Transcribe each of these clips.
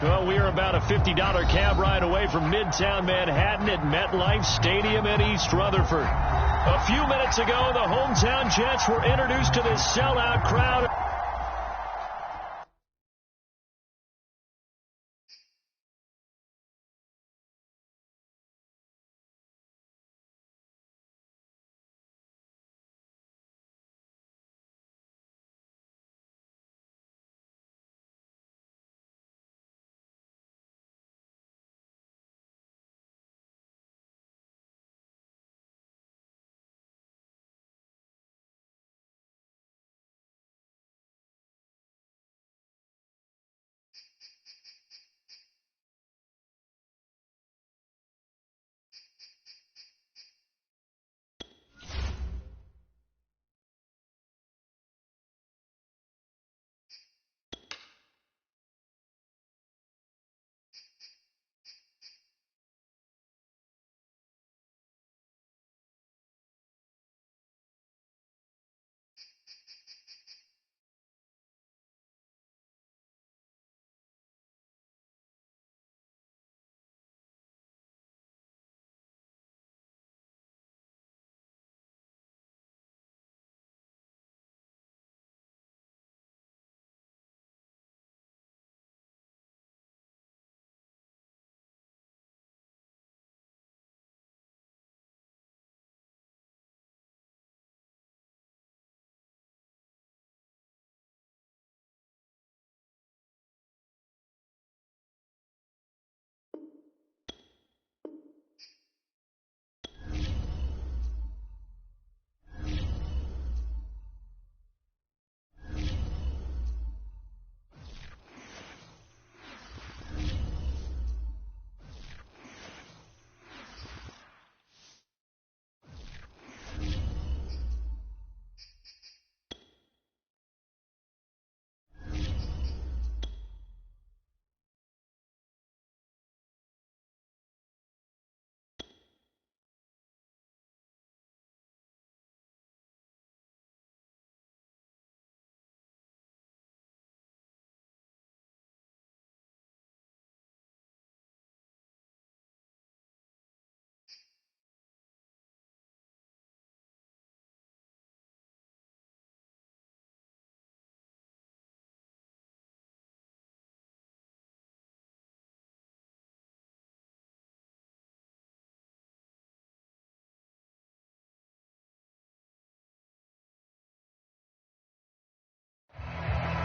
Well, we are about a $50 cab ride away from Midtown Manhattan at MetLife Stadium in East Rutherford. A few minutes ago, the hometown Jets were introduced to this sellout crowd.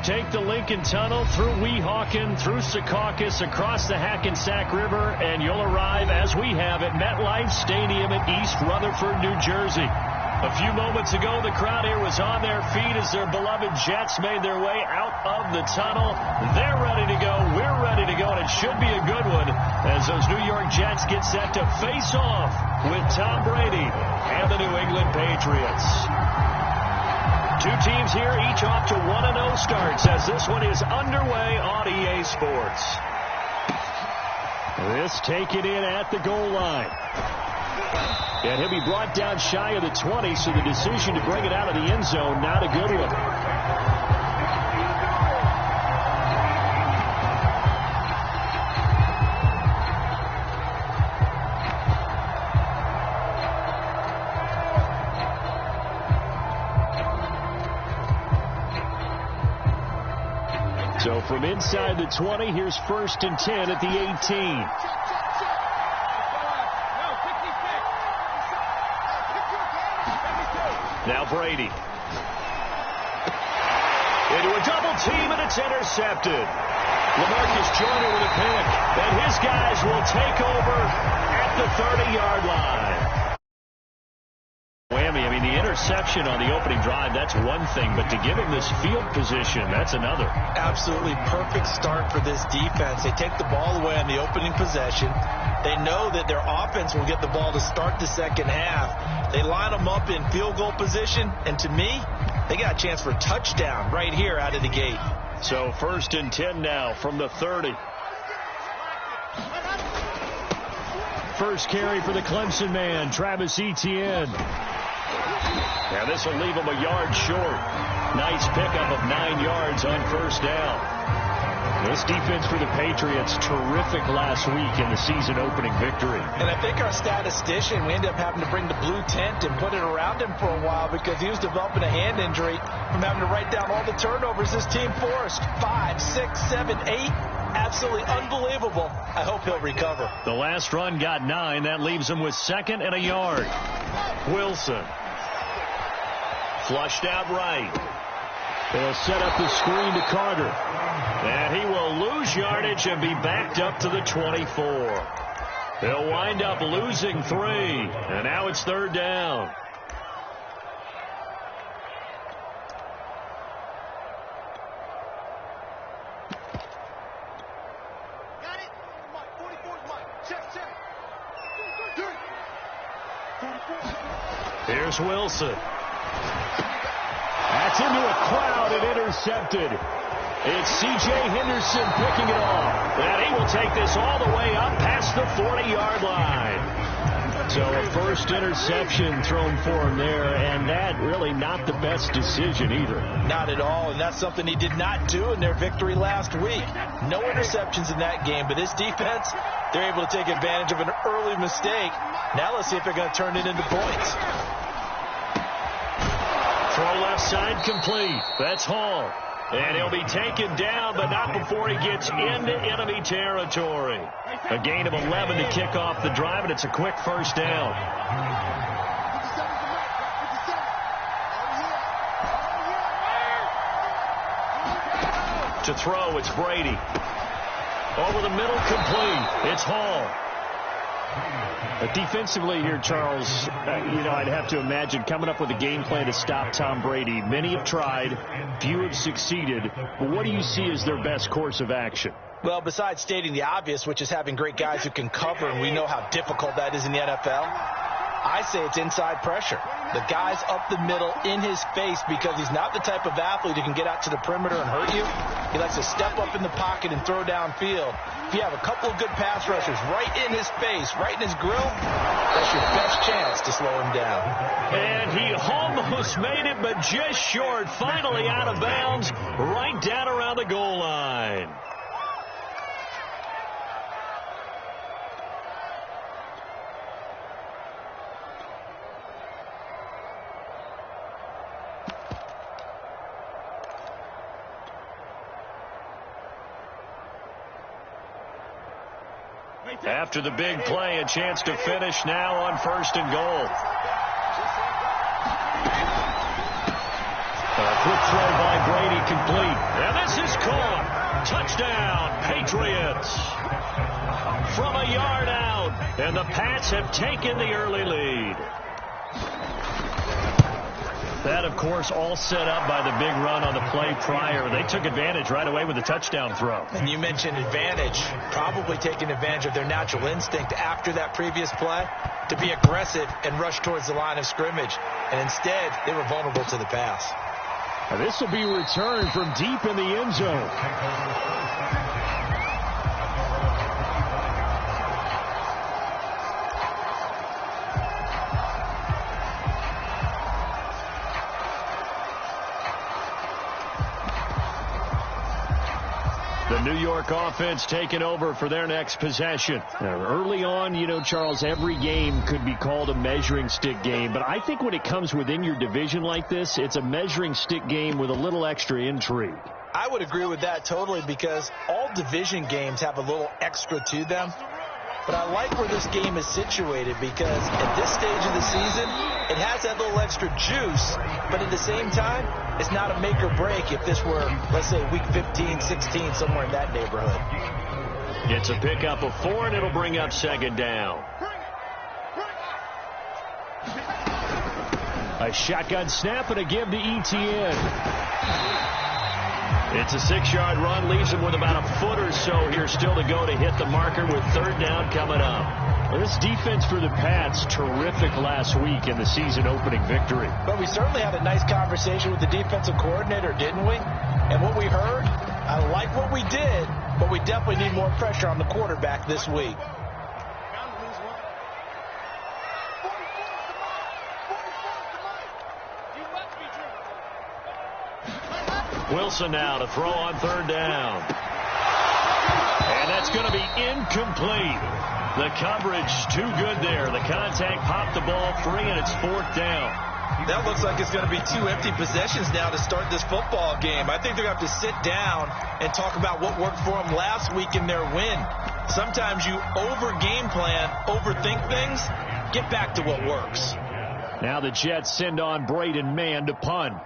Take the Lincoln Tunnel through Weehawken, through Secaucus, across the Hackensack River, and you'll arrive, as we have, at MetLife Stadium in East Rutherford, New Jersey. A few moments ago, the crowd here was on their feet as their beloved Jets made their way out of the tunnel. They're ready to go. We're ready to go, and it should be a good one as those New York Jets get set to face off with Tom Brady and the New England Patriots. Two teams here, each off to 1-0 starts as this one is underway on EA Sports. This taken in at the goal line. And he'll be brought down shy of the 20, so the decision to bring it out of the end zone, not a good one. So from inside the 20, here's 1st and 10 at the 18. Now Brady. Into a double team, and it's intercepted. LaMarcus Joyner with a pick, and his guys will take over at the 30-yard line. Whammy, I mean, the interception on the opening drive, that's one thing, but to give him this field position, that's another. Absolutely perfect start for this defense. They take the ball away on the opening possession. They know that their offense will get the ball to start the second half. They line them up in field goal position, and to me, they got a chance for a touchdown right here out of the gate. So 1st and 10 now from the 30. First carry for the Clemson man, Travis Etienne. Now this will leave him a yard short. Nice pickup of 9 yards on 1st down. This defense for the Patriots, terrific last week in the season opening victory. And I think our statistician, we ended up having to bring the blue tent and put it around him for a while because he was developing a hand injury from having to write down all the turnovers this team forced. 5, 6, 7, 8. Absolutely unbelievable. I hope he'll recover. The last run got 9. That leaves him with 2nd and a yard. Wilson. Flushed out right. They'll set up the screen to Carter. And he will lose yardage and be backed up to the 24. He'll wind up losing 3. And now it's 3rd down. Here's Wilson. That's into a crowd and intercepted. It's C.J. Henderson picking it off. And he will take this all the way up past the 40-yard line. So a first interception thrown for him there, and that really not the best decision either. Not at all, and that's something he did not do in their victory last week. No interceptions in that game, but his defense, they're able to take advantage of an early mistake. Now let's see if they're going to turn it into points. Throw left side complete. That's Hall. And he'll be taken down, but not before he gets into enemy territory. A gain of 11 to kick off the drive, and it's a quick first down. To throw, it's Brady. Over the middle, complete. It's Hall. But defensively here, Charles, I'd have to imagine coming up with a game plan to stop Tom Brady. Many have tried, few have succeeded. But what do you see as their best course of action? Well, besides stating the obvious, which is having great guys who can cover, and we know how difficult that is in the NFL, I say it's inside pressure. The guy's up the middle in his face because he's not the type of athlete who can get out to the perimeter and hurt you. He likes to step up in the pocket and throw downfield. If you have a couple of good pass rushers right in his face, right in his grill, that's your best chance to slow him down. And he almost made it, but just short. Finally out of bounds, right down around the goal line. After the big play, a chance to finish now on 1st and goal. A quick throw by Brady, complete. And this is caught. Touchdown, Patriots. From a yard out. And the Pats have taken the early lead. That, of course, all set up by the big run on the play prior. They took advantage right away with the touchdown throw. And you mentioned advantage, probably taking advantage of their natural instinct after that previous play to be aggressive and rush towards the line of scrimmage. And instead, they were vulnerable to the pass. Now this will be returned from deep in the end zone. The New York offense taking over for their next possession. Now, early on, Charles, every game could be called a measuring stick game. But I think when it comes within your division like this, it's a measuring stick game with a little extra intrigue. I would agree with that totally because all division games have a little extra to them. But I like where this game is situated because at this stage of the season, it has that little extra juice. But at the same time, it's not a make or break if this were, let's say, week 15, 16, somewhere in that neighborhood. It's a pickup of 4, and it'll bring up 2nd down. A shotgun snap and a give to Etienne. It's a 6-yard run, leaves him with about a foot or so here still to go to hit the marker with 3rd down coming up. Well, this defense for the Pats, terrific last week in the season opening victory. But we certainly had a nice conversation with the defensive coordinator, didn't we? And what we heard, I like what we did, but we definitely need more pressure on the quarterback this week. Wilson now to throw on 3rd down. And that's going to be incomplete. The coverage too good there. The contact popped the ball free, and it's 4th down. That looks like it's going to be 2 empty possessions now to start this football game. I think they're going to have to sit down and talk about what worked for them last week in their win. Sometimes you over-game plan, overthink things. Get back to what works. Now the Jets send on Braden Mann to punt.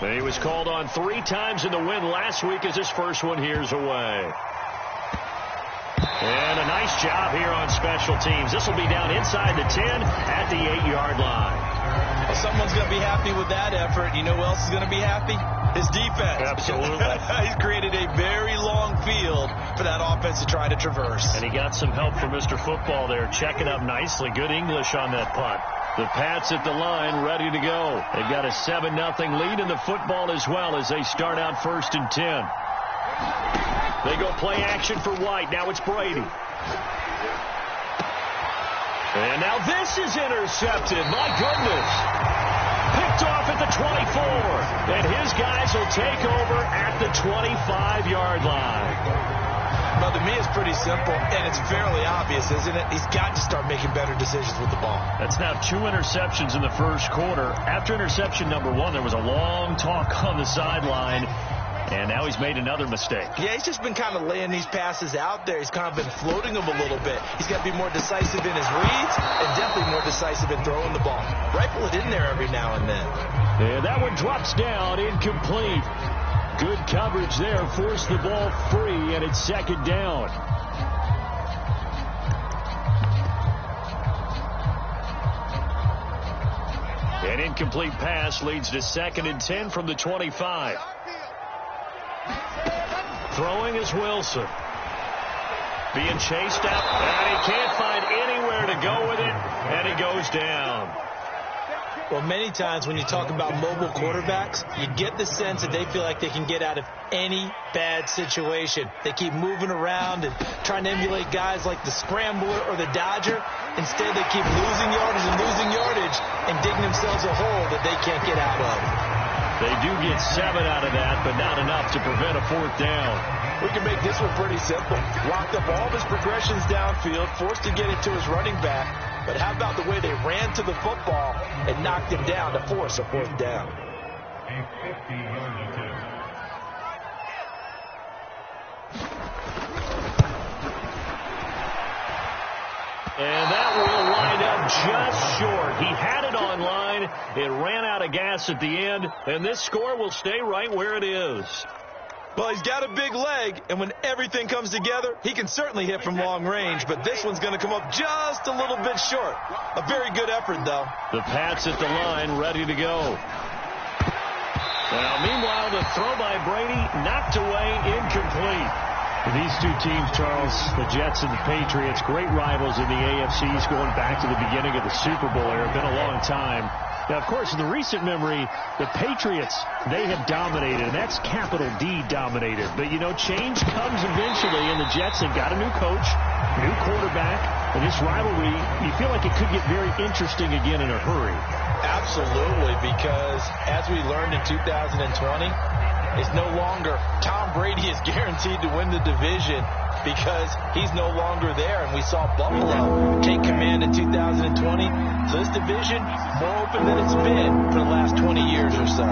He was called on 3 times in the win last week as his first one here's away. And a nice job here on special teams. This will be down inside the 10 at the 8-yard line. Well, someone's going to be happy with that effort. You know who else is going to be happy? His defense. Absolutely. He's created a very long field for that offense to try to traverse. And he got some help from Mr. Football there, checking up nicely. Good English on that punt. The Pats at the line, ready to go. They've got a 7-0 lead in the football as well as they start out 1st and 10. They go play action for White. Now it's Brady. And now this is intercepted. My goodness. Picked off at the 24. And his guys will take over at the 25-yard line. Well, to me, it's pretty simple, and it's fairly obvious, isn't it? He's got to start making better decisions with the ball. That's now 2 interceptions in the first quarter. After interception number 1, there was a long talk on the sideline. And now he's made another mistake. Yeah, he's just been kind of laying these passes out there. He's kind of been floating them a little bit. He's got to be more decisive in his reads and definitely more decisive in throwing the ball. Rifle it in there every now and then. And that one drops down, incomplete. Good coverage there, forced the ball free, and it's 2nd down. An incomplete pass leads to 2nd and 10 from the 25. Throwing is Wilson. Being chased out, and he can't find anywhere to go with it, and he goes down. Well, many times when you talk about mobile quarterbacks, you get the sense that they feel like they can get out of any bad situation. They keep moving around and trying to emulate guys like the Scrambler or the Dodger. Instead, they keep losing yardage and digging themselves a hole that they can't get out of. They do get 7 out of that, but not enough to prevent a 4th down. We can make this one pretty simple. Locked up all of his progressions downfield, forced to get it to his running back. But how about the way they ran to the football and knocked him down to force a 4th down? And that will wind up just short. He had it on line. It ran out of gas at the end, and this score will stay right where it is. Well, he's got a big leg, and when everything comes together, he can certainly hit from long range, but this one's going to come up just a little bit short. A very good effort, though. The Pats at the line, ready to go. Now, meanwhile, the throw by Brady knocked away, incomplete. These two teams, Charles, the Jets and the Patriots, great rivals in the AFCs going back to the beginning of the Super Bowl era. Been a long time. Now, of course, in the recent memory, the Patriots, they have dominated, and that's capital D dominated. But, you know, change comes eventually, and the Jets have got a new coach, new quarterback, and this rivalry, you feel like it could get very interesting again in a hurry. Absolutely, because as we learned in 2020, it's no longer Tom Brady is guaranteed to win the division because he's no longer there. And we saw Buffalo take command in 2020. So this division, more open than it's been for the last 20 years or so.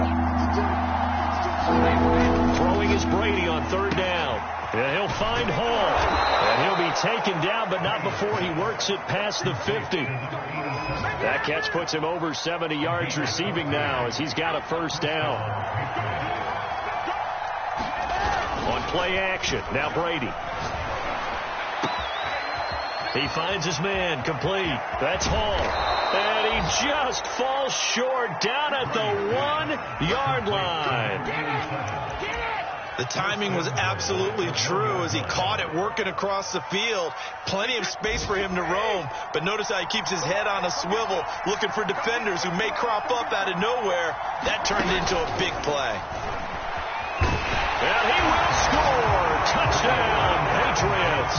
Throwing is Brady on 3rd down. And he'll find Hall. And he'll be taken down, but not before he works it past the 50. That catch puts him over 70 yards receiving now as he's got a 1st down. On play action, now Brady. He finds his man, complete. That's Hall. And he just falls short down at the 1-yard line. The timing was absolutely true as he caught it working across the field. Plenty of space for him to roam. But notice how he keeps his head on a swivel, looking for defenders who may crop up out of nowhere. That turned into a big play. And he will score. Touchdown, Patriots.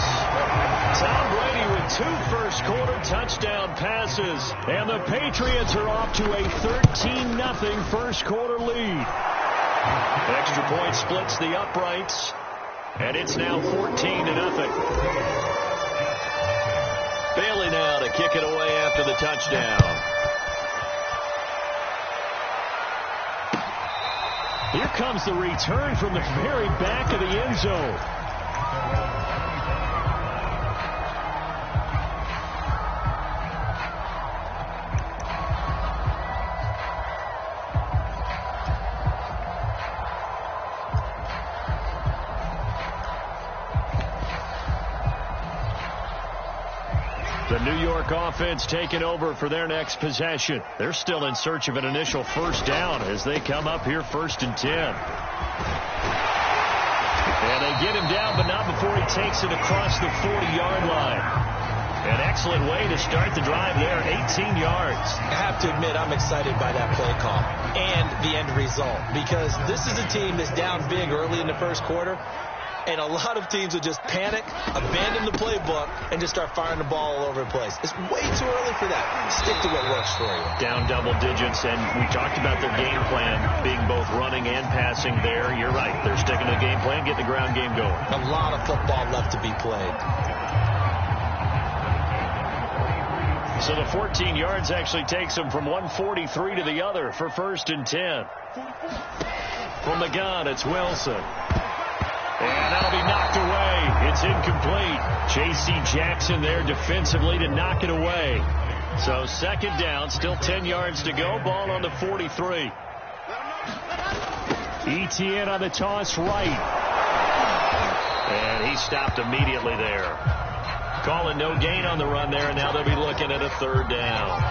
Tom Brady with 2 first-quarter touchdown passes. And the Patriots are off to a 13-0 first-quarter lead. The extra point splits the uprights, and it's now 14-0. Bailey now to kick it away after the touchdown. Here comes the return from the very back of the end zone. The New York offense taking over for their next possession. They're still in search of an initial first down as they come up here 1st and 10. And they get him down, but not before he takes it across the 40-yard line. An excellent way to start the drive there, 18 yards. I have to admit, I'm excited by that play call and the end result, because this is a team that's down big early in the first quarter. And a lot of teams will just panic, abandon the playbook, and just start firing the ball all over the place. It's way too early for that. Stick to what works for you. Down double digits, and we talked about their game plan being both running and passing there. You're right. They're sticking to the game plan, getting the ground game going. A lot of football left to be played. So the 14 yards actually takes them from 143 to the other for 1st and 10. From the gun, it's Wilson. And that'll be knocked away. It's incomplete. J.C. Jackson there defensively to knock it away. So 2nd down, still 10 yards to go. Ball on the 43. Etienne on the toss right. And he stopped immediately there. Calling no gain on the run there, and now they'll be looking at a 3rd down.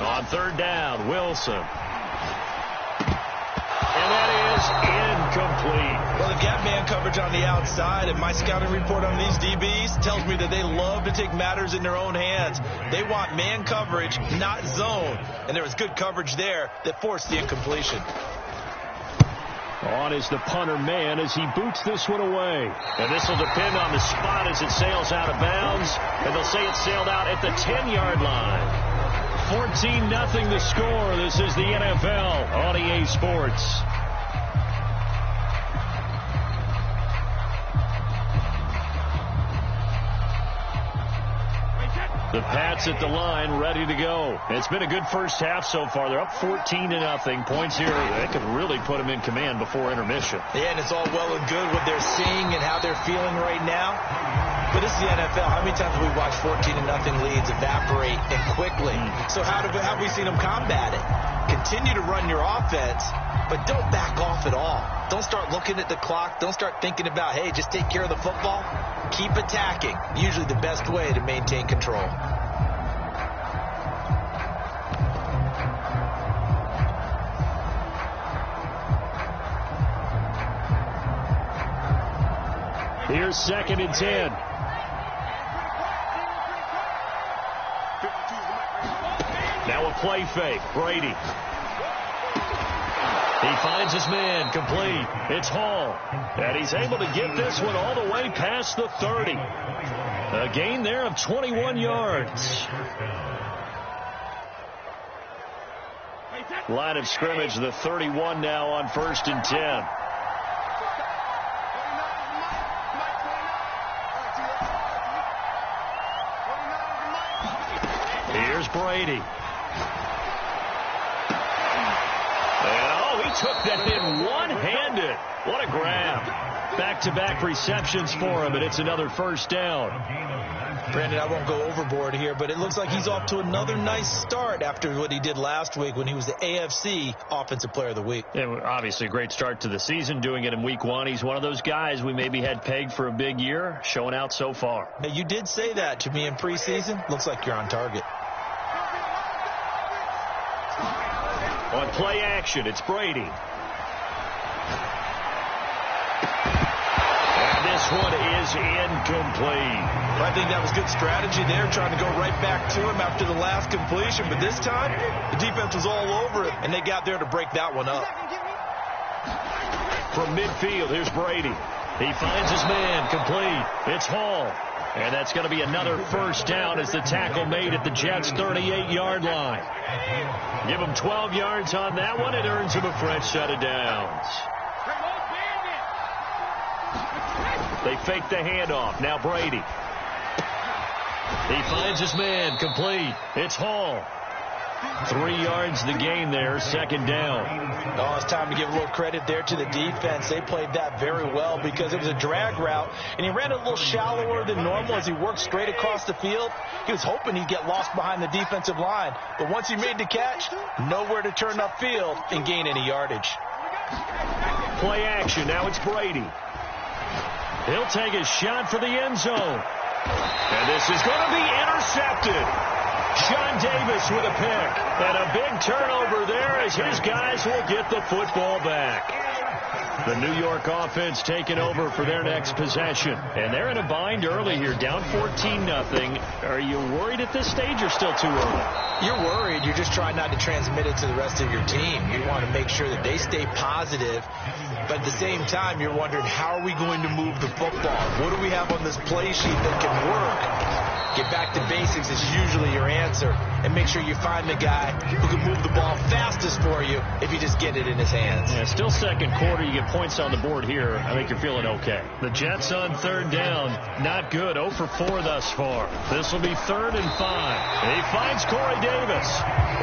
On 3rd down, Wilson. And that is incomplete. Well, they've got man coverage on the outside, and my scouting report on these DBs tells me that they love to take matters in their own hands. They want man coverage, not zone. And there was good coverage there that forced the incompletion. On is the punter man as he boots this one away. And this will depend on the spot as it sails out of bounds. And they'll say it sailed out at the 10-yard line. 14-0 the score. This is the NFL on EA Sports. The Pats at the line, ready to go. It's been a good first half so far. They're up 14-0. Points here. They could really put them in command before intermission. Yeah, and it's all well and good what they're seeing and how they're feeling right now. But this is the NFL. How many times have we watched 14-0 leads evaporate and quickly? So how have we seen them combat it? Continue to run your offense, but don't back off at all. Don't start looking at the clock. Don't start thinking about, hey, just take care of the football. Keep attacking. Usually the best way to maintain control. Here's 2nd and 10. Now a play fake. Brady. He finds his man, complete. It's Hall. And he's able to get this one all the way past the 30. A gain there of 21 yards. Line of scrimmage, the 31 now on 1st and 10. Here's Brady. Took that in one-handed. What a grab. Back-to-back receptions for him, and it's another 1st down. Brandon, I won't go overboard here, but it looks like he's off to another nice start after what he did last week when he was the AFC Offensive Player of the Week. Yeah, obviously a great start to the season, doing it in week 1. He's one of those guys we maybe had pegged for a big year, showing out so far. Now, you did say that to me in preseason. Looks like you're on target. On play action, it's Brady. And this one is incomplete. I think that was good strategy there, trying to go right back to him after the last completion. But this time, the defense was all over it, and they got there to break that one up. From midfield, here's Brady. He finds his man, complete. It's Hall. And that's going to be another first down as the tackle made at the Jets' 38-yard line. Give them 12 yards on that one. It earns them a fresh set of downs. They fake the handoff. Now Brady. He finds his man. Complete. It's Hall. 3 yards the gain there. Second down. Oh, it's time to give a little credit there to the defense. They played that very well because it was a drag route, and he ran a little shallower than normal as he worked straight across the field. He was hoping he'd get lost behind the defensive line, but once he made the catch, nowhere to turn upfield and gain any yardage. Play action. Now it's Brady. He'll take a shot for the end zone. And this is going to be intercepted. Sean Davis with a pick. And a big turnover there as his guys will get the football back. The New York offense taking over for their next possession. And they're in a bind early here, down 14-0. Are you worried at this stage or still too early? You're worried. You're just trying not to transmit it to the rest of your team. You want to make sure that they stay positive. But at the same time, you're wondering, how are we going to move the football? What do we have on this play sheet that can work? Get back to basics is usually your answer. And make sure you find the guy who can move the ball fastest for you if you just get it in his hands. Yeah, still second quarter. You get points on the board here. I think you're feeling okay. The Jets on third down. Not good. 0 for 4 thus far. This will be 3rd and 5. He finds Corey Davis.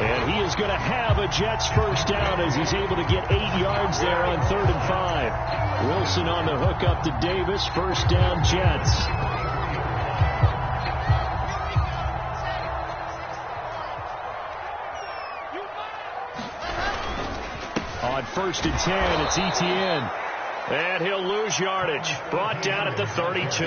And he is going to have a Jets first down as he's able to get 8 yards there on 3rd and 5. Wilson on the hook up to Davis. First down, Jets. On 1st and 10, it's Etienne. And he'll lose yardage. Brought down at the 32.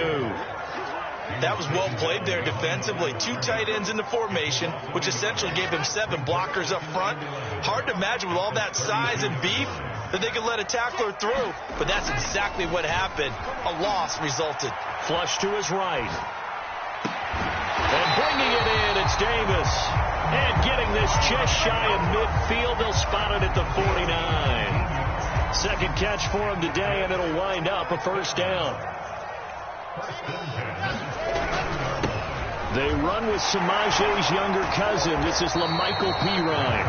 That was well played there defensively. 2 tight ends in the formation, which essentially gave him 7 blockers up front. Hard to imagine with all that size and beef that they could let a tackler through. But that's exactly what happened. A loss resulted. Flush to his right. And bringing it in, it's Davis. And getting this just shy of midfield, they'll spot it at the 49. Second catch for him today, and it'll wind up a first down. They run with Samaje's younger cousin. This is LaMichael Pirine.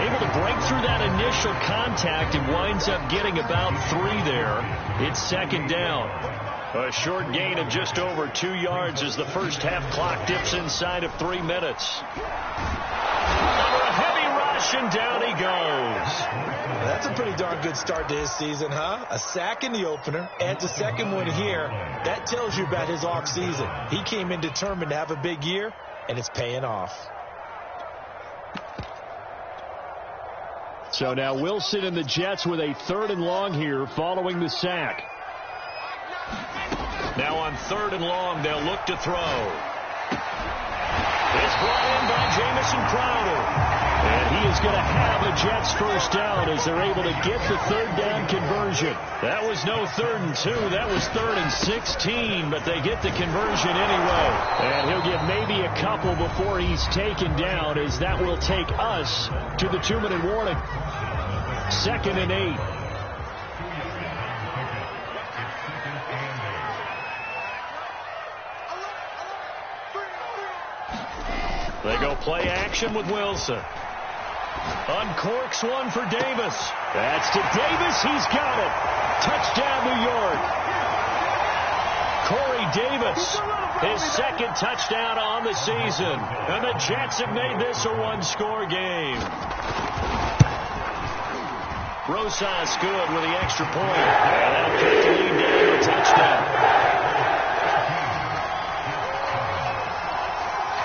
Able to break through that initial contact and winds up getting about 3 there. It's second down. A short gain of just over 2 yards as the first half clock dips inside of 3 minutes. Under a heavy rush, and down he goes. That's a pretty darn good start to his season, huh? A sack in the opener, adds a second one here. That tells you about his off season. He came in determined to have a big year, and it's paying off. So now Wilson and the Jets with a 3rd and long here following the sack. Now on 3rd and long, they'll look to throw. It's brought in by Jamison Crowder. And he is going to have a Jets first down as they're able to get the 3rd down conversion. That was no 3rd and 2. That was 3rd and 16, but they get the conversion anyway. And he'll get maybe a couple before he's taken down, as that will take us to the 2-minute warning. 2nd and 8. They go play action with Wilson. Uncorks one for Davis. That's to Davis. He's got it. Touchdown, New York. Corey Davis, his 2nd touchdown on the season. And the Jets have made this a 1-score game. Rosas good with the extra point. And that'll cut the lead down to a touchdown.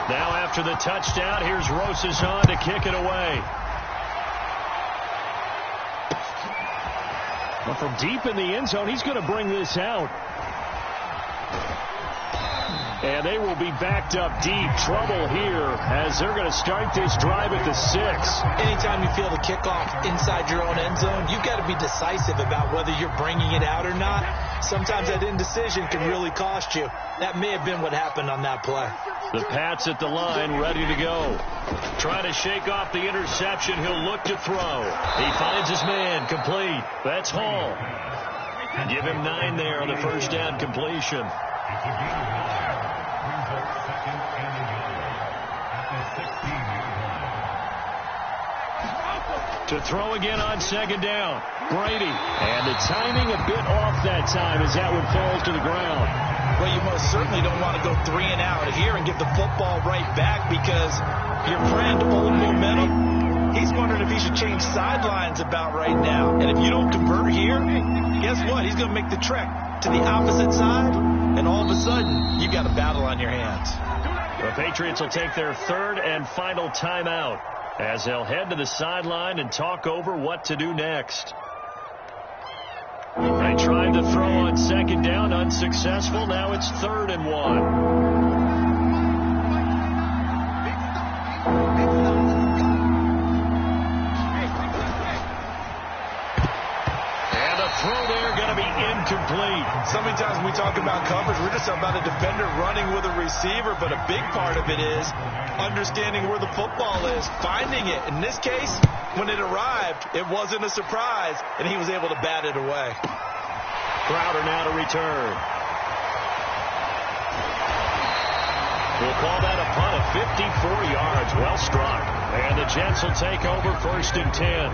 Now after the touchdown, here's Rosas on to kick it away. Well, from deep in the end zone, he's going to bring this out. And they will be backed up deep. Trouble here as they're going to start this drive at the 6. Anytime you feel the kickoff inside your own end zone, you've got to be decisive about whether you're bringing it out or not. Sometimes that indecision can really cost you. That may have been what happened on that play. The Pats at the line, ready to go. Trying to shake off the interception. He'll look to throw. He finds his man. Complete. That's Hall. Give him 9 there on the first down completion. To throw again on second down. Brady. And the timing a bit off that time as that one falls to the ground. Well, you most certainly don't want to go 3 and out here and give the football right back because your friend, Old Momentum, he's wondering if he should change sidelines about right now. And if you don't convert here, guess what? He's going to make the trek to the opposite side, and all of a sudden, you've got a battle on your hands. The Patriots will take their third and final timeout as they'll head to the sideline and talk over what to do next. They tried to throw on second down, unsuccessful. Now it's 3rd and 1. Incomplete. So many times when we talk about coverage, we're just about a defender running with a receiver, but a big part of it is understanding where the football is, finding it. In this case, when it arrived, it wasn't a surprise, and he was able to bat it away. Crowder now to return. We'll call that a punt of 54 yards. Well struck. And the Jets will take over 1st and 10.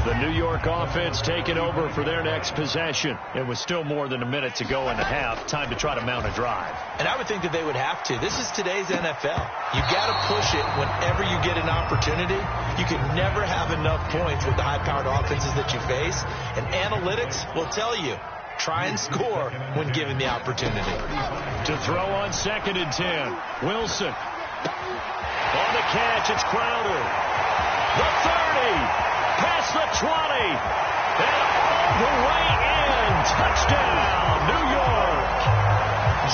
The New York offense taking over for their next possession. It was still more than a minute to go in the half. Time to try to mount a drive. And I would think that they would have to. This is today's NFL. You got to push it whenever you get an opportunity. You can never have enough points with the high-powered offenses that you face. And analytics will tell you, try and score when given the opportunity. To throw on 2nd and 10. Wilson. On the catch, it's Crowder. The 30. Past the 20, and all the way in. Touchdown, New York.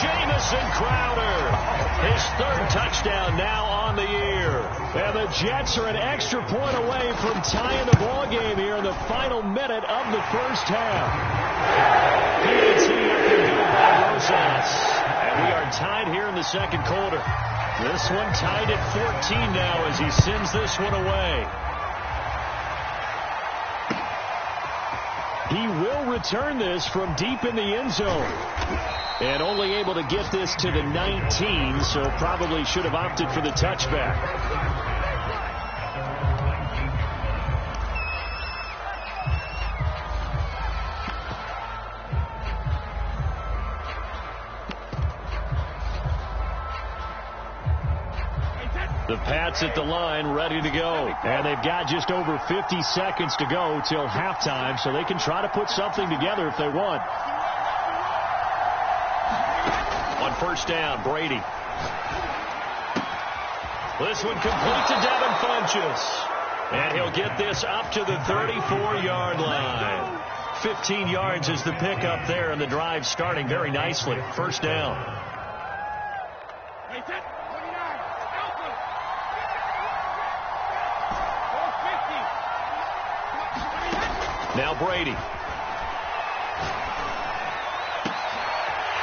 Jamison Crowder, his 3rd touchdown now on the year. And the Jets are an extra point away from tying the ball game here in the final minute of the 1st half. PAT up and good by Rosas. And we are tied here in the 2nd quarter. This one tied at 14 now as he sends this one away. He will return this from deep in the end zone. And only able to get this to the 19, so probably should have opted for the touchback. The Pats at the line, ready to go. And they've got just over 50 seconds to go till halftime, so they can try to put something together if they want. On 1st down, Brady. This one complete to Devin Funchess. And he'll get this up to the 34-yard line. 15 yards is the pickup there, and the drive starting very nicely. 1st down. Now Brady.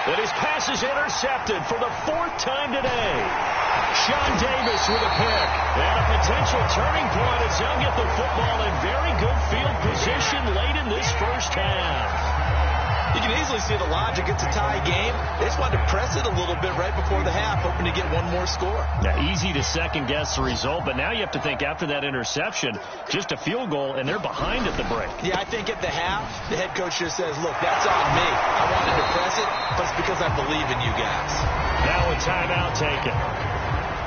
But his pass is intercepted for the 4th time today. Sean Davis with a pick. And a potential turning point as they'll get the football in very good field position late in this 1st half. You can easily see the logic. It's a tie game. They just wanted to press it a little bit right before the half, hoping to get one more score. Yeah, easy to second-guess the result, but now you have to think after that interception, just a field goal, and they're behind at the break. Yeah, I think at the half, the head coach just says, look, that's on me. I wanted to press it, but it's because I believe in you guys. Now a timeout taken.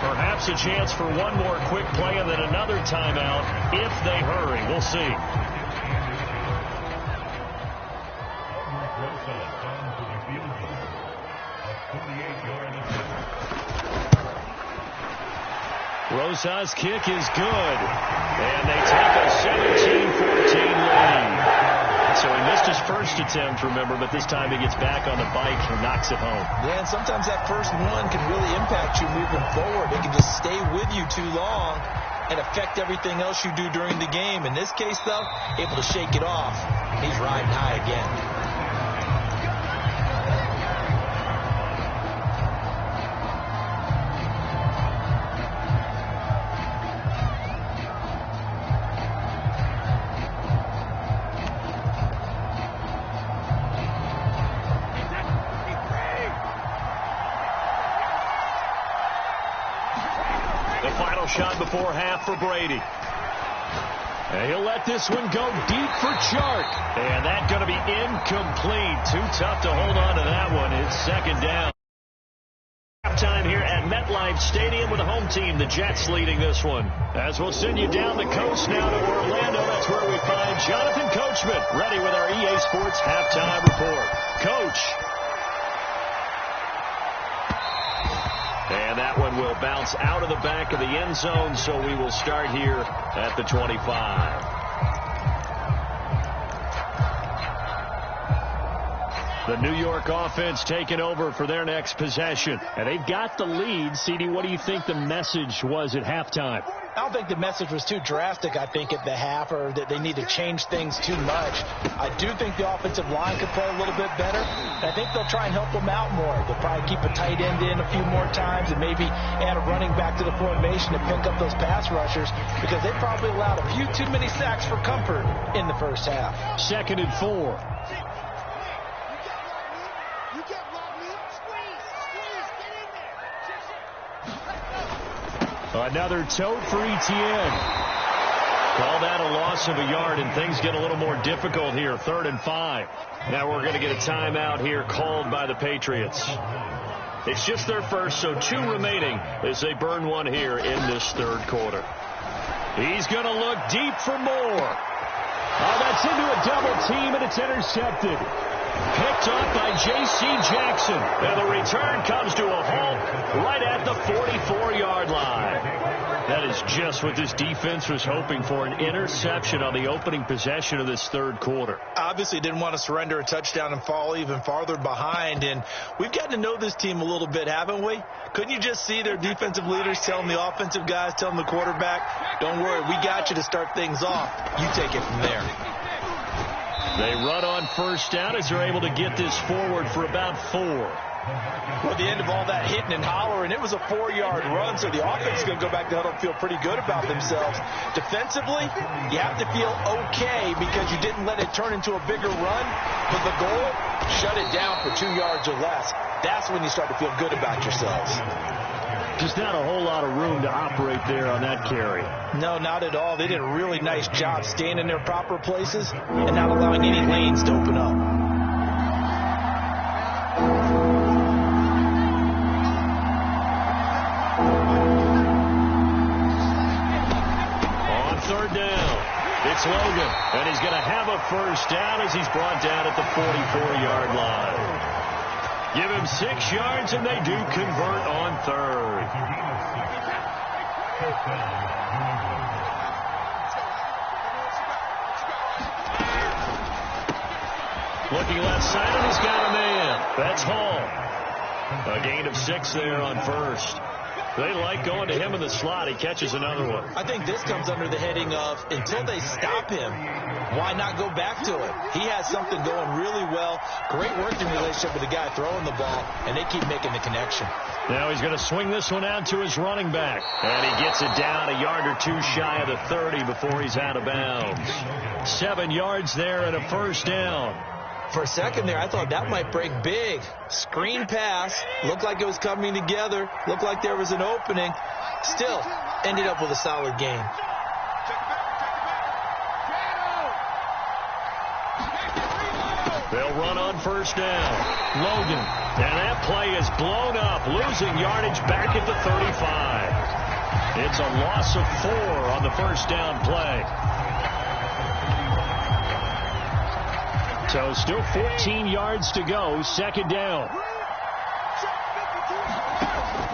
Perhaps a chance for one more quick play and then another timeout if they hurry. We'll see. Rosas' kick is good. And they take a 17-14 lead. So he missed his first attempt, remember, but this time he gets back on the bike and knocks it home. Yeah, and sometimes that first one can really impact you moving forward. It can just stay with you too long and affect everything else you do during the game. In this case, though, able to shake it off. He's riding high again. The final shot before half for Brady. And he'll let this one go deep for Chark. And that's going to be incomplete. Too tough to hold on to that one. It's second down. Halftime here at MetLife Stadium with the home team, the Jets, leading this one. As we'll send you down the coast now to Orlando, that's where we find Jonathan Coachman, ready with our EA Sports halftime report. Coach. And that one will bounce out of the back of the end zone, so we will start here at the 25. The New York offense taking over for their next possession. And they've got the lead. CD, what do you think the message was at halftime? I don't think the message was too drastic, I think, at the half, or that they need to change things too much. I do think the offensive line could play a little bit better. And I think they'll try and help them out more. They'll probably keep a tight end in a few more times and maybe add a running back to the formation to pick up those pass rushers, because they probably allowed a few too many sacks for comfort in the first half. 2nd and 4. Another tote for Etienne. Call that a loss of a yard, and things get a little more difficult here. 3rd and 5. Now we're going to get a timeout here called by the Patriots. It's just their first, so 2 remaining as they burn one here in this 3rd quarter. He's going to look deep for more. Oh, that's into a double team, and it's intercepted. Picked up by J.C. Jackson. And the return comes to a halt right at the 44-yard line. That is just what this defense was hoping for, an interception on the opening possession of this 3rd quarter. Obviously didn't want to surrender a touchdown and fall even farther behind. And we've gotten to know this team a little bit, haven't we? Couldn't you just see their defensive leaders telling the offensive guys, telling the quarterback, don't worry, we got you to start things off. You take it from there. They run on first down as they're able to get this forward for about 4. Well, at the end of all that hitting and hollering, it was a 4-yard run, so the offense is going to go back to huddle and feel pretty good about themselves. Defensively, you have to feel okay because you didn't let it turn into a bigger run, but the goal, shut it down for 2 yards or less. That's when you start to feel good about yourselves. Just not a whole lot of room to operate there on that carry. No, not at all. They did a really nice job staying in their proper places and not allowing any lanes to open up. On 3rd down, it's Logan, and he's going to have a first down as he's brought down at the 44-yard line. Give him 6 yards, and they do convert on 3rd. Looking left side, and he's got a man. That's Hall. A gain of 6 there on 1st. They like going to him in the slot. He catches another one. I think this comes under the heading of, until they stop him, why not go back to it? He has something going really well. Great working relationship with the guy throwing the ball, and they keep making the connection. Now he's going to swing this one out to his running back. And he gets it down a yard or 2 shy of the 30 before he's out of bounds. 7 yards there and a first down. For a second there, I thought that might break big. Screen pass. Looked like it was coming together. Looked like there was an opening. Still, ended up with a solid game. They'll run on first down. Logan. And that play is blown up. Losing yardage back at the 35. It's a loss of 4 on the first down play. So still 14 yards to go. 2nd down.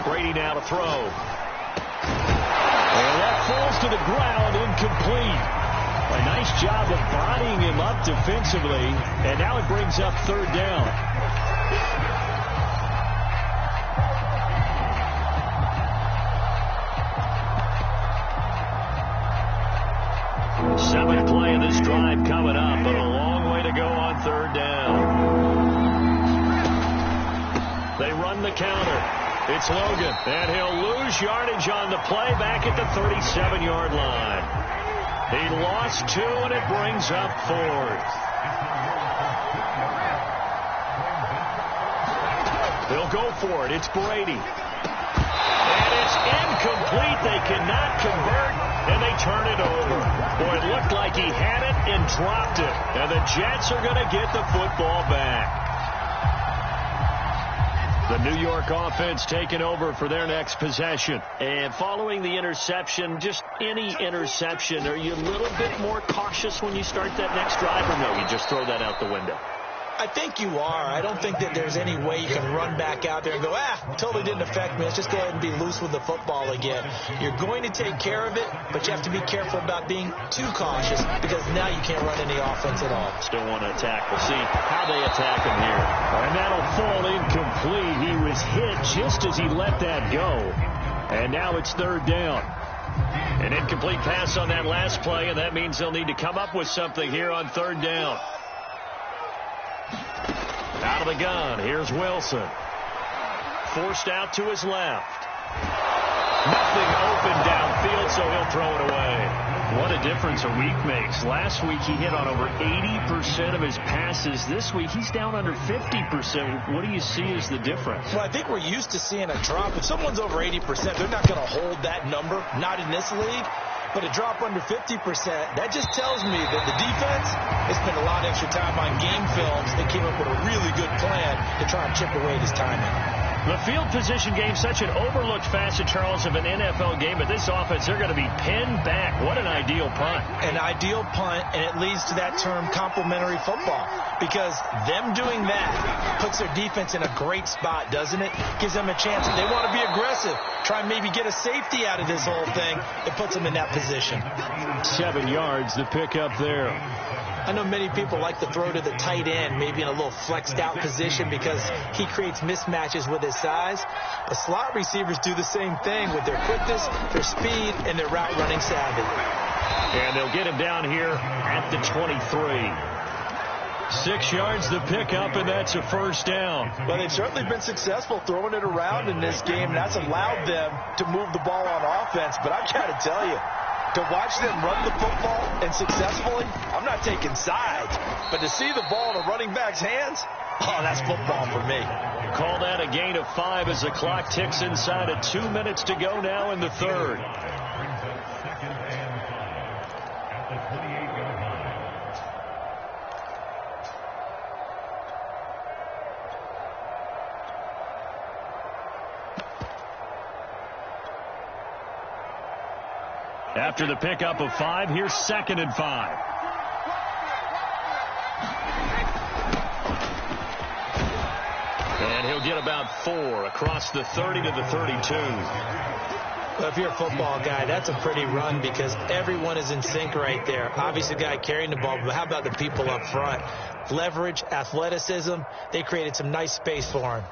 Brady now to throw. And that falls to the ground, incomplete. A nice job of bodying him up defensively. And now it brings up 3rd down. Seventh play of this drive coming up, but a long way to go on 3rd down. They run the counter. It's Logan, and he'll lose yardage on the play back at the 37-yard line. He lost 2, and it brings up 4th. They'll go for it. It's Brady. And pass incomplete. They cannot convert, and they turn it over. Boy, it looked like he had it and dropped it. And the Jets are going to get the football back. The New York offense taking over for their next possession. And following the interception, just any interception, are you a little bit more cautious when you start that next drive, or no, you just throw that out the window? I think you are. I don't think that there's any way you can run back out there and go, totally didn't affect me. Let's just go ahead and be loose with the football again. You're going to take care of it, but you have to be careful about being too cautious because now you can't run any offense at all. Still want to attack. We'll see how they attack him here. And that'll fall incomplete. He was hit just as he let that go. And now it's third down. An incomplete pass on that last play, and that means they'll need to come up with something here on third down. Out of the gun, here's Wilson. Forced out to his left. Nothing open downfield, so he'll throw it away. What a difference a week makes. Last week he hit on over 80% of his passes. This week he's down under 50%. What do you see as the difference? Well, I think we're used to seeing a drop. If someone's over 80%, they're not going to hold that number, not in this league. But a drop under 50%, that just tells me that the defense has spent a lot of extra time on game films. They came up with a really good plan to try and chip away at his timing. The field position game, such an overlooked facet, Charles, of an NFL game. But this offense, they're going to be pinned back. What an ideal punt. An ideal punt, and it leads to that term complementary football. Because them doing that puts their defense in a great spot, doesn't it? Gives them a chance. If they want to be aggressive, try and maybe get a safety out of this whole thing, it puts them in that position. 7 yards to pick up there. I know many people like to throw to the tight end, maybe in a little flexed out position because he creates mismatches with his size. But slot receivers do the same thing with their quickness, their speed, and their route running savvy. And they'll get him down here at the 23. 6 yards to pick up, and that's a first down. Well, they've certainly been successful throwing it around in this game, and that's allowed them to move the ball on offense. But I've got to tell you, to watch them run the football and successfully, I'm not taking sides. But to see the ball in a running back's hands, that's football for me. Call that a gain of 5 as the clock ticks inside of 2 minutes to go now in the third. After the pickup of 5, here's 2nd and 5. And he'll get about 4 across the 30 to the 32. Well, if you're a football guy, that's a pretty run because everyone is in sync right there. Obviously, the guy carrying the ball, but how about the people up front? Leverage, athleticism, they created some nice space for him.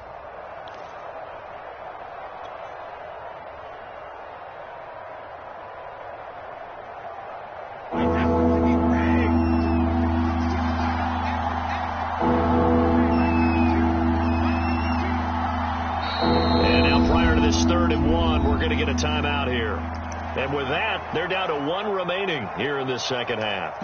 Timeout here. And with that, they're down to 1 remaining here in the second half.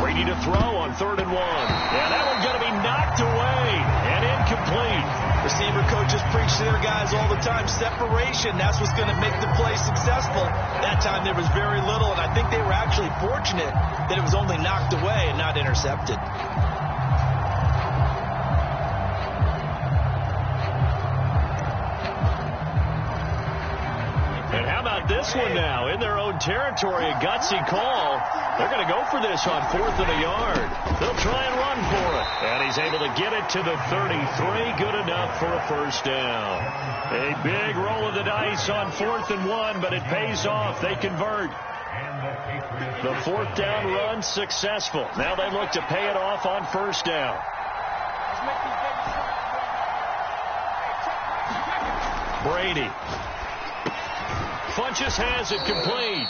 Brady to throw on 3rd and 1. And that one's going to be knocked away and incomplete. Receiver coaches preach to their guys all the time. Separation, that's what's going to make the play successful. That time there was very little, and I think they were actually fortunate that it was only knocked away and not intercepted. And how about this one now? In their own territory, a gutsy call. They're going to go for this on 4th and a yard. They'll try and run for it. And he's able to get it to the 33. Good enough for a first down. A big roll of the dice on 4th and 1, but it pays off. They convert. The 4th down run successful. Now they look to pay it off on first down. Brady. Funches has it complete.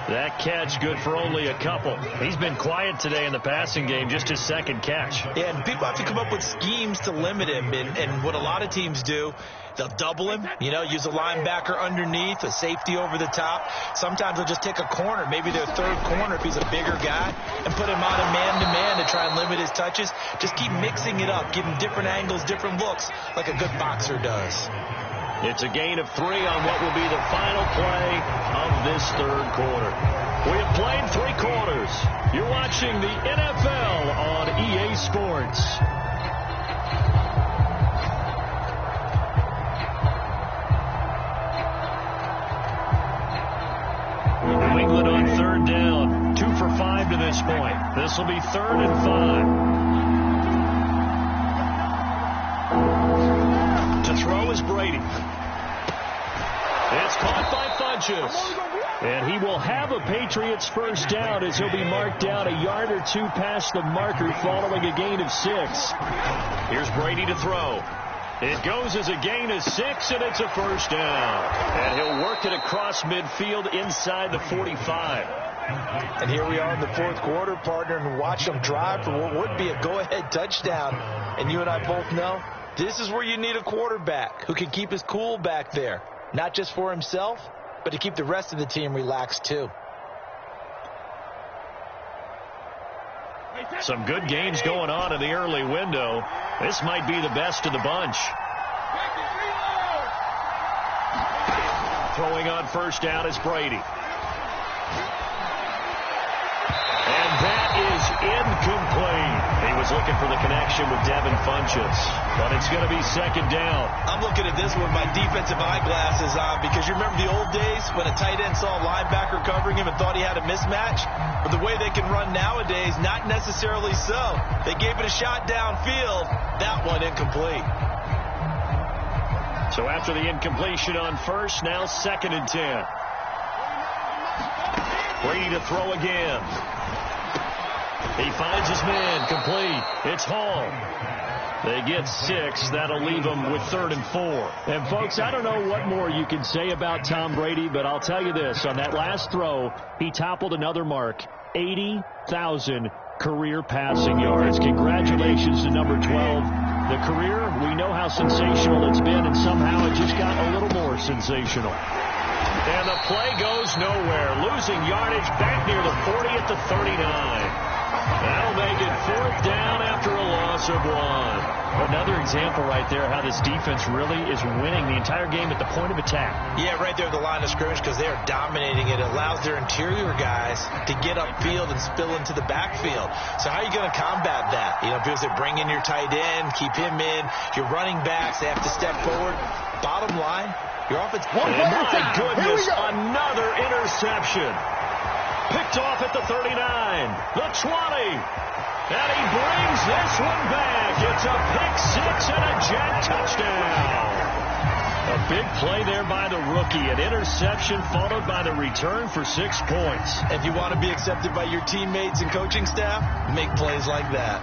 That catch good for only a couple. He's been quiet today in the passing game, just his second catch. Yeah, and people have to come up with schemes to limit him. And what a lot of teams do, they'll double him, use a linebacker underneath, a safety over the top. Sometimes they'll just take a corner, maybe their third corner if he's a bigger guy, and put him on a man-to-man to try and limit his touches. Just keep mixing it up, give him different angles, different looks, like a good boxer does. It's a gain of 3 on what will be the final play of this third quarter. We have played 3 quarters. You're watching the NFL on EA Sports. New England on third down. 2 for 5 to this point. This will be 3rd and 5. To throw is Brady. It's caught by Funchess. And he will have a Patriots first down as he'll be marked down a yard or 2 past the marker following a gain of 6. Here's Brady to throw. It goes as a gain of 6, and it's a first down. And he'll work it across midfield inside the 45. And here we are in the fourth quarter, partner, and watch them drive for what would be a go-ahead touchdown. And you and I both know this is where you need a quarterback who can keep his cool back there. Not just for himself, but to keep the rest of the team relaxed too. Some good games going on in the early window. This might be the best of the bunch. Throwing on first down is Brady. And that is incomplete. He was looking for the connection with Devin Funchess, but it's going to be second down. I'm looking at this with my defensive eyeglasses on because you remember the old days when a tight end saw a linebacker covering him and thought he had a mismatch? But the way they can run nowadays, not necessarily so. They gave it a shot downfield. That one incomplete. So after the incompletion on first, now 2nd and 10. Brady to throw again. He finds his man, complete. It's Hall. They get 6. That'll leave them with 3rd and 4. And, folks, I don't know what more you can say about Tom Brady, but I'll tell you this. On that last throw, he toppled another mark, 80,000 career passing yards. Congratulations to number 12. The career, we know how sensational it's been, and somehow it just got a little more sensational. And the play goes nowhere. Losing yardage back near the 40 at the 39. That'll make it 4th down after a loss of 1. Another example right there how this defense really is winning the entire game at the point of attack. Yeah, right there at the line of scrimmage because they are dominating it. It allows their interior guys to get upfield and spill into the backfield. So how are you going to combat that? Because they bring in your tight end, keep him in. Your running backs, they have to step forward. Bottom line, your offense. Oh, my goodness, another interception. Picked off at the 39, the 20, and he brings this one back. It's a pick 6 and a jet touchdown. A big play there by the rookie, an interception followed by the return for 6 points. If you want to be accepted by your teammates and coaching staff, make plays like that.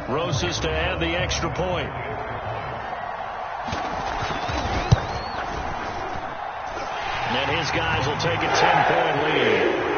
Rosas to add the extra point. And his guys will take a 10-point lead.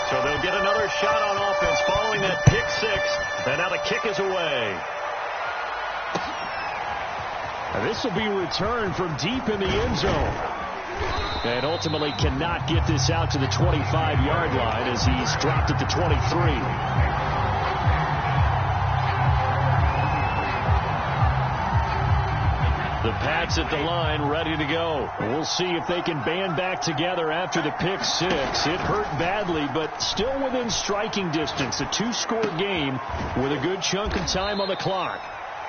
So they'll get another shot on offense following that pick 6. And now the kick is away. And this will be returned from deep in the end zone. And ultimately cannot get this out to the 25-yard line as he's dropped at the 23. The Pats at the line ready to go. We'll see if they can band back together after the pick 6. It hurt badly, but still within striking distance. A 2-score game with a good chunk of time on the clock.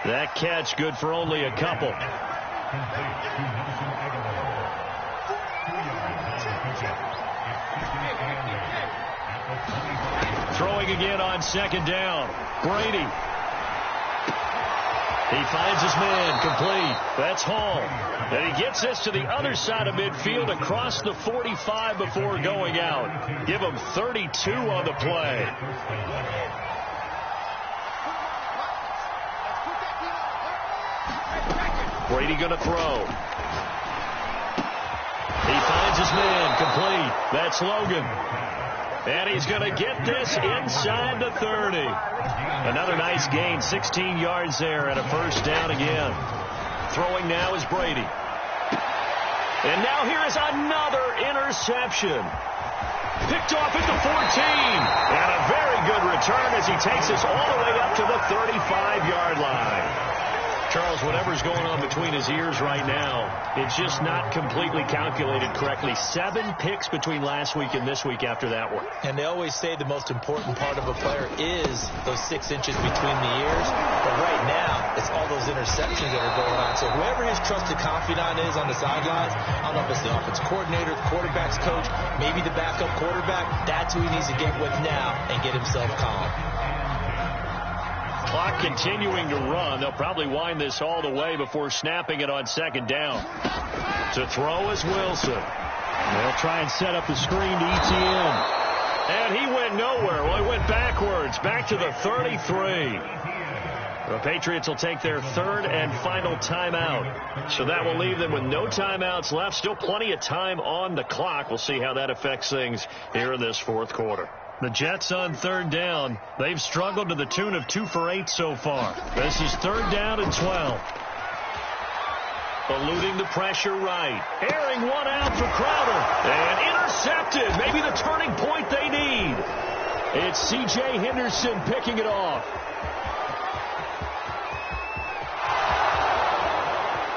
That catch good for only a couple. Throwing again on second down. Brady. He finds his man, complete. That's Hall. And he gets this to the other side of midfield across the 45 before going out. Give him 32 on the play. Brady going to throw. He finds his man, complete. That's Logan. And he's going to get this inside the 30. Another nice gain, 16 yards there and a first down again. Throwing now is Brady. And now here is another interception. Picked off at the 14. And a very good return as he takes us all the way up to the 35-yard line. Charles, whatever's going on between his ears right now, it's just not completely calculated correctly. 7 picks between last week and this week after that one. And they always say the most important part of a player is those 6 inches between the ears. But right now, it's all those interceptions that are going on. So whoever his trusted confidant is on the sidelines, I don't know if it's the offense coordinator, the quarterback's coach, maybe the backup quarterback, that's who he needs to get with now and get himself calm. Clock continuing to run. They'll probably wind this all the way before snapping it on second down. To throw is Wilson. They'll try and set up the screen to ETN. And he went nowhere. Well, he went backwards, back to the 33. The Patriots will take their third and final timeout. So that will leave them with no timeouts left. Still plenty of time on the clock. We'll see how that affects things here in this fourth quarter. The Jets on third down. They've struggled to the tune of 2 for 8 so far. This is third down and 12. Eluding the pressure right. Airing one out for Crowder. And intercepted. Maybe the turning point they need. It's C.J. Henderson picking it off.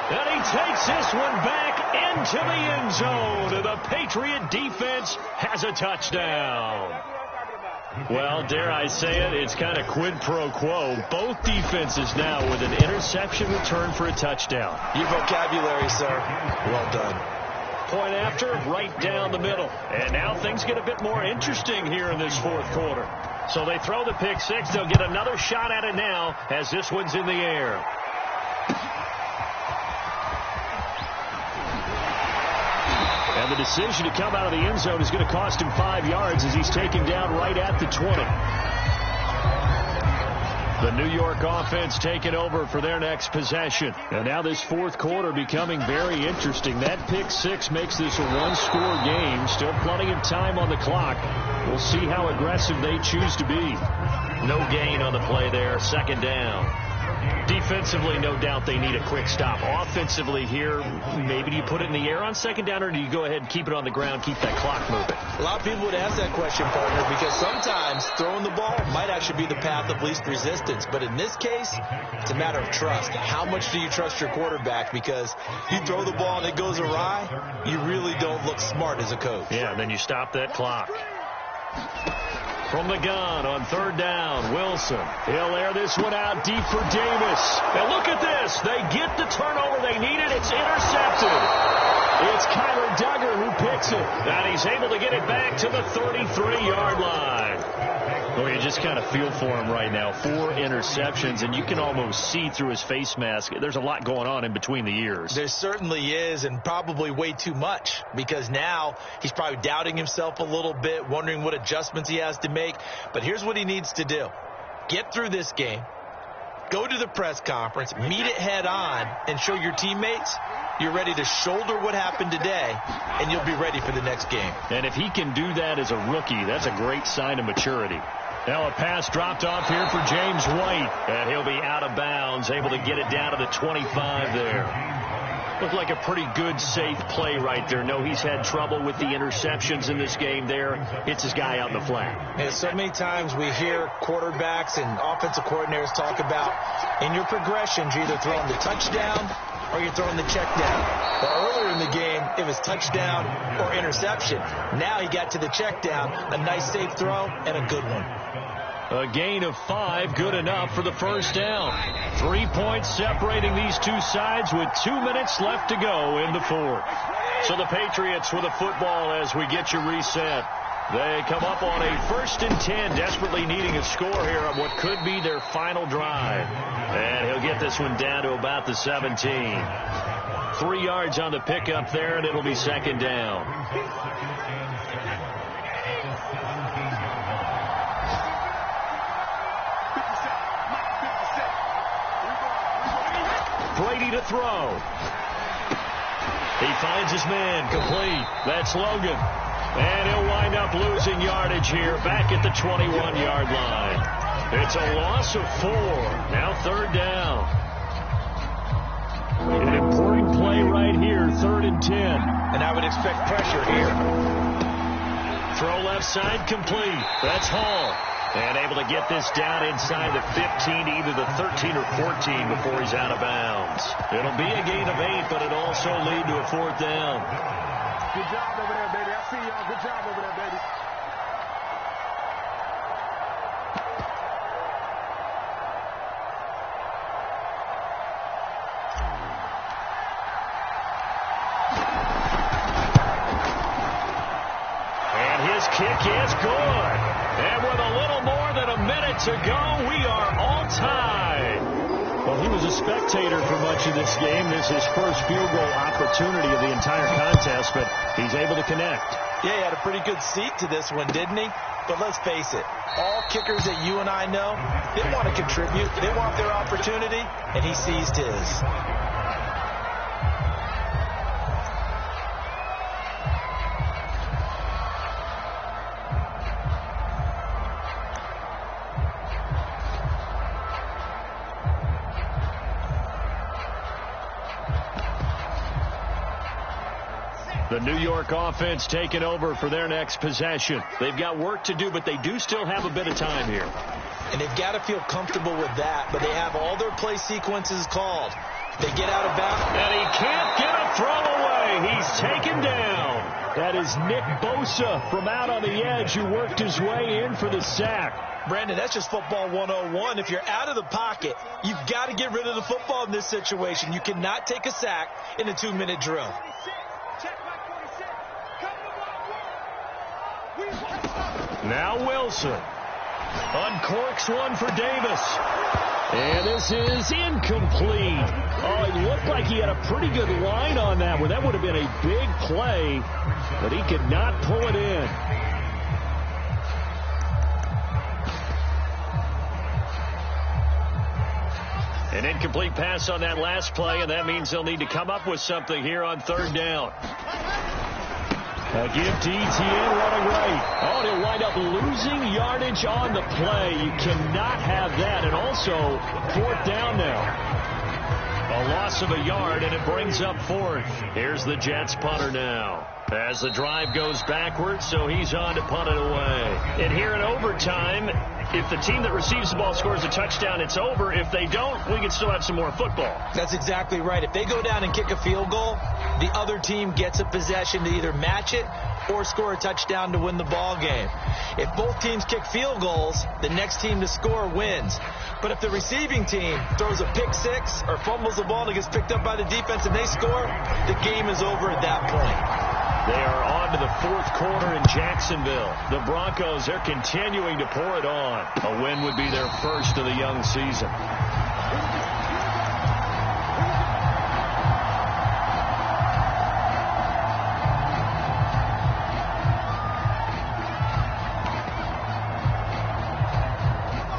And he takes this one back into the end zone. And the Patriot defense has a touchdown. Well, dare I say it, it's kind of quid pro quo. Both defenses now with an interception return for a touchdown. Your vocabulary, sir. Well done. Point after, right down the middle. And now things get a bit more interesting here in this fourth quarter. So they throw the pick six. They'll get another shot at it now as this one's in the air. And the decision to come out of the end zone is going to cost him 5 yards as he's taken down right at the 20. The New York offense taking over for their next possession. And now this fourth quarter becoming very interesting. That pick six makes this a one-score game. Still plenty of time on the clock. We'll see how aggressive they choose to be. No gain on the play there. Second down. Defensively, no doubt they need a quick stop. Offensively here, maybe do you put it in the air on second down, or do you go ahead and keep it on the ground, keep that clock moving? A lot of people would ask that question, partner, because sometimes throwing the ball might actually be the path of least resistance. But in this case, it's a matter of trust. How much do you trust your quarterback? Because you throw the ball and it goes awry, you really don't look smart as a coach. Yeah, and then you stop that clock. From the gun on third down, Wilson. He'll air this one out deep for Davis. And look at this. They get the turnover they needed. It's intercepted. It's Kyler Duggar who picks it. And he's able to get it back to the 33-yard line. Well, you just kind of feel for him right now. 4 interceptions, and you can almost see through his face mask. There's a lot going on in between the ears. There certainly is, and probably way too much, because now he's probably doubting himself a little bit, wondering what adjustments he has to make. But here's what he needs to do. Get through this game, go to the press conference, meet it head on, and show your teammates you're ready to shoulder what happened today, and you'll be ready for the next game. And if he can do that as a rookie, that's a great sign of maturity. Now a pass dropped off here for James White, and he'll be out of bounds, able to get it down to the 25 there. Looked like a pretty good, safe play right there. No, he's had trouble with the interceptions in this game there. Hits his guy out in the flat. And so many times we hear quarterbacks and offensive coordinators talk about in your progressions, you're either throwing the touchdown or you're throwing the check down. But earlier in the game, it was touchdown or interception. Now he got to the check down, a nice safe throw, and a good one. A gain of 5, good enough for the first down. 3 points separating these two sides with 2 minutes left to go in the fourth. So the Patriots with a football as we get you reset. They come up on a 1st and 10, desperately needing a score here on what could be their final drive. And he'll get this one down to about the 17. 3 yards on the pickup there, and it'll be 2nd down. Brady to throw. He finds his man, complete. That's Logan. And he'll wind up losing yardage here back at the 21-yard line. It's a loss of 4. Now 3rd down. An important play right here, 3rd and 10. And I would expect pressure here. Throw left side, complete. That's Hall. And able to get this down inside the 15, either the 13 or 14 before he's out of bounds. It'll be a gain of 8, but it'll also lead to a 4th down. Good job over there, baby. I see y'all. Good job over there, baby. And his kick is good. And with a little more than a minute to go, we are all tied. Well, he was a spectator for much of this game. This is his first field goal opportunity of the entire contest, but he's able to connect. Yeah, he had a pretty good seat to this one, didn't he? But let's face it, all kickers that you and I know, they want to contribute. They want their opportunity, and he seized his. The New York offense taking over for their next possession. They've got work to do, but they do still have a bit of time here. And they've got to feel comfortable with that, but they have all their play sequences called. They get out of bounds. And he can't get a throw away. He's taken down. That is Nick Bosa from out on the edge who worked his way in for the sack. Brandon, that's just football 101. If you're out of the pocket, you've got to get rid of the football in this situation. You cannot take a sack in a 2-minute drill. Now Wilson uncorks one for Davis. And this is incomplete. Oh, it looked like he had a pretty good line on that one. That would have been a big play, but he could not pull it in. An incomplete pass on that last play, and that means they'll need to come up with something here on 3rd down. A give to ETN running right. Oh, and he'll wind up losing yardage on the play. You cannot have that. And also, 4th down now. A loss of a yard, and it brings up 4th. Here's the Jets punter now. As the drive goes backwards, so he's on to punt it away. And here in overtime, if the team that receives the ball scores a touchdown, it's over. If they don't, we can still have some more football. That's exactly right. If they go down and kick a field goal, the other team gets a possession to either match it or score a touchdown to win the ball game. If both teams kick field goals, the next team to score wins. But if the receiving team throws a pick six or fumbles the ball and it gets picked up by the defense and they score, the game is over at that point. They are on to the 4th quarter in Jacksonville. The Broncos, they're continuing to pour it on. A win would be their first of the young season.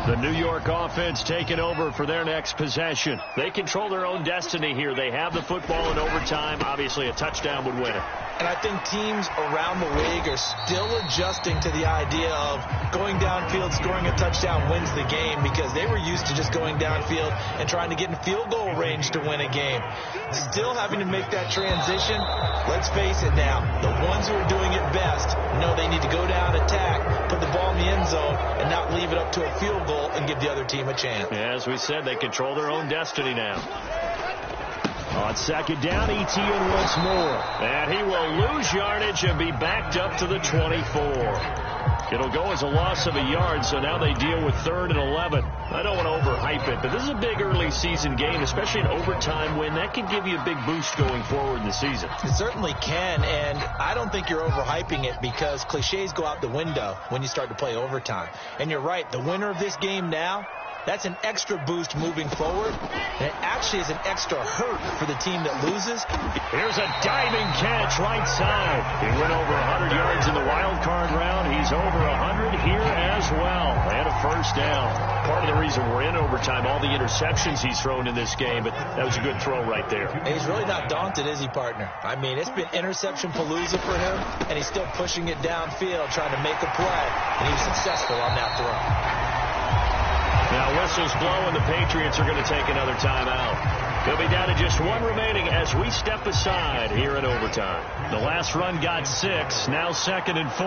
The New York offense taking over for their next possession. They control their own destiny here. They have the football in overtime. Obviously, a touchdown would win it. And I think teams around the league are still adjusting to the idea of going downfield, scoring a touchdown wins the game, because they were used to just going downfield and trying to get in field goal range to win a game. Still having to make that transition. Let's face it now, the ones who are doing it best know they need to go down, attack, put the ball in the end zone, and not leave it up to a field goal and give the other team a chance. As we said, they control their own destiny now. On 2nd down, ETN once more. And he will lose yardage and be backed up to the 24. It'll go as a loss of a yard, so now they deal with 3rd and 11. I don't want to overhype it, but this is a big early season game, especially an overtime win. That can give you a big boost going forward in the season. It certainly can, and I don't don't think you're overhyping it because cliches go out the window when you start to play overtime. And you're right, the winner of this game now, that's an extra boost moving forward, and it actually is an extra hurt for the team that loses. Here's a diving catch right side. He went over 100 yards in the wild card round. He's over 100 here as well. And a first down. Part of the reason we're in overtime, all the interceptions he's thrown in this game, but that was a good throw right there. He's really not daunted, is he, partner? I mean, it's been interception palooza for him, and he's still pushing it downfield, trying to make a play, and he was successful on that throw. Now whistles blow, and the Patriots are going to take another timeout. They'll be down to just one remaining as we step aside here in overtime. The last run got 6, now 2nd and 4.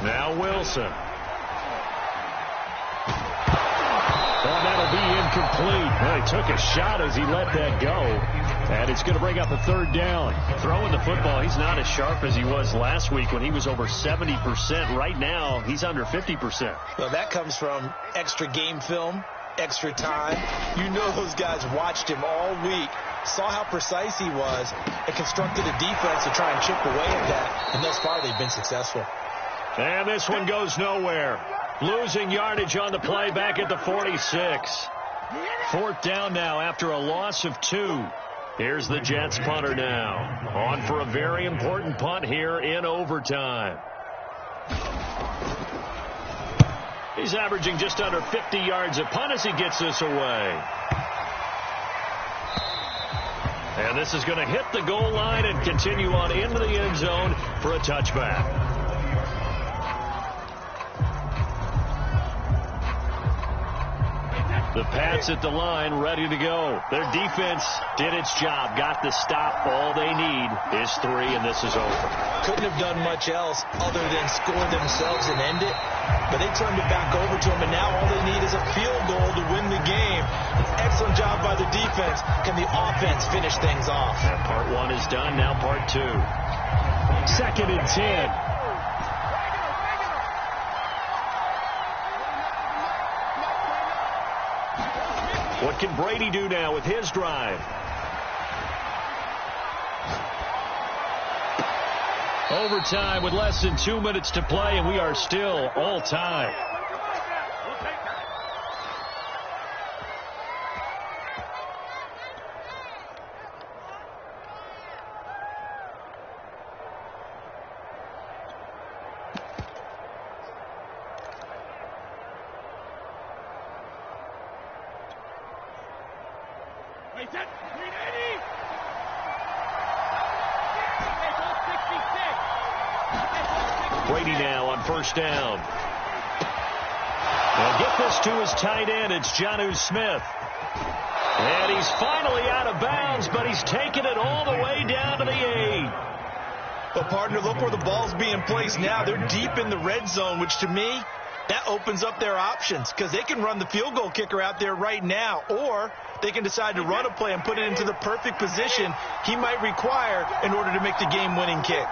Now Wilson. Oh, that'll be incomplete. Well, he took a shot as he let that go. And it's going to bring up a 3rd down. Throwing the football, he's not as sharp as he was last week when he was over 70%. Right now, he's under 50%. Well, that comes from extra game film, extra time. You know those guys watched him all week, saw how precise he was, and constructed a defense to try and chip away at that. And thus far, they've been successful. And this one goes nowhere. Losing yardage on the play back at the 46. 4th down now after a loss of 2. Here's the Jets punter now. On for a very important punt here in overtime. He's averaging just under 50 yards a punt as he gets this away. And this is going to hit the goal line and continue on into the end zone for a touchback. The Pats at the line, ready to go. Their defense did its job, got the stop. All they need is 3, and this is over. Couldn't have done much else other than score themselves and end it. But they turned it back over to them, and now all they need is a field goal to win the game. Excellent job by the defense. Can the offense finish things off? And part 1 is done, now part 2. 2nd and 10. What can Brady do now with his drive? Overtime with less than 2 minutes to play, and we are still all tied. Brady now on 1st down. They'll get this to his tight end. It's Jonnu Smith. And he's finally out of bounds, but he's taken it all the way down to the 8. But, partner, look where the ball's being placed now. They're deep in the red zone, which to me, that opens up their options because they can run the field goal kicker out there right now, or they can decide to run a play and put it into the perfect position he might require in order to make the game-winning kick.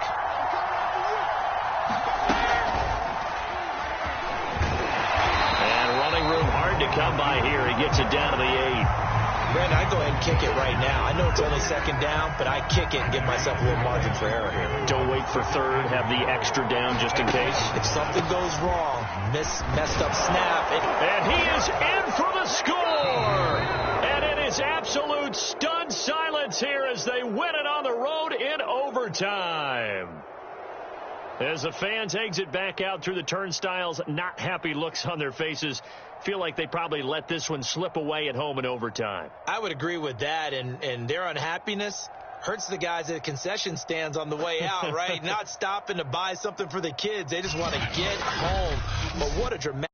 And running room hard to come by here. He gets it down to the 8. Brandon, I'd go ahead and kick it right now. I know it's only 2nd down, but I kick it and give myself a little margin for error here. Don't wait for 3rd. Have the extra down just in case. If something goes wrong, messed up snap. And he is in for the score. And it is absolute stunned silence here as they win it on the road in overtime. As the fans exit back out through the turnstiles, not happy looks on their faces. Feel like they probably let this one slip away at home in overtime. I would agree with that, and their unhappiness hurts the guys at the concession stands on the way out, right? Not stopping to buy something for the kids. They just want to get home. But what a dramatic